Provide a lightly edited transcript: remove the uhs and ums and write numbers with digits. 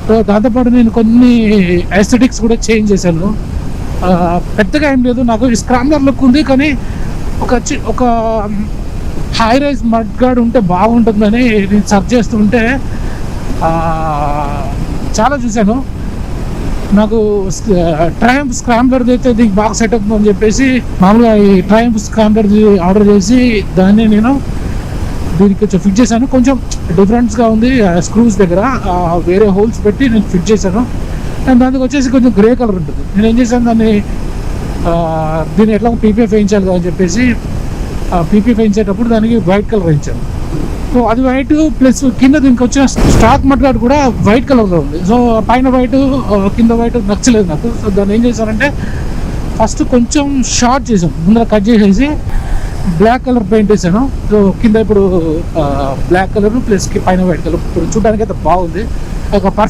So దాంతోపాటు నేను కొన్ని ఎస్థెటిక్స్ కూడా చేంజ్ చేశాను. పెద్దగా ఏం లేదు, నాకు స్క్రాంబ్లర్ లుక్ ఉంది, కానీ ఒక హై రైజ్ మడ్ గార్డ్ ఉంటే బాగుంటుందని నేను సర్చ్ చేస్తుంటే చాలా చూశాను. నాకు ట్రయంఫ్ స్క్రాంబ్లర్ది అయితే దీనికి బాగా సెట్ అవుతుందని చెప్పేసి మామూలుగా ఈ ట్రయంఫ్ స్క్రాంబ్లర్ది ఆర్డర్ చేసి దాన్ని నేను దీనికి కొంచెం ఫిట్ చేశాను. కొంచెం డిఫరెన్స్గా ఉంది, స్క్రూస్ దగ్గర వేరే హోల్స్ పెట్టి నేను ఫిట్ చేశాను. అండ్ దానికి వచ్చేసి కొంచెం గ్రే కలర్ ఉంటుంది. నేను ఏం చేశాను, దీన్ని ఎట్లా పీపీఎఫ్ వేయించాలి కదా అని చెప్పేసి పీపీఎఫ్ వేయించేటప్పుడు దానికి వైట్ కలర్ వేయించాను. సో అది వైట్ ప్లస్ కింద దీనికి వచ్చిన స్టాక్ మడ్గార్డ్ కూడా వైట్ కలర్లో ఉంది. సో పైన వైట్ కింద వైట్ నచ్చలేదు నాకు. సో దాన్ని ఏం చేశానంటే ఫస్ట్ కొంచెం షార్ట్ చేసాను, ముందర కట్ చేసేసి బ్లాక్ కలర్ పెయింట్ వేసాను. సో కింద ఇప్పుడు బ్లాక్ కలర్ ప్లస్ పైన వైట్ కలర్, ఇప్పుడు చూడడానికి అయితే బాగుంది. ఒక పర్ఫెక్ట్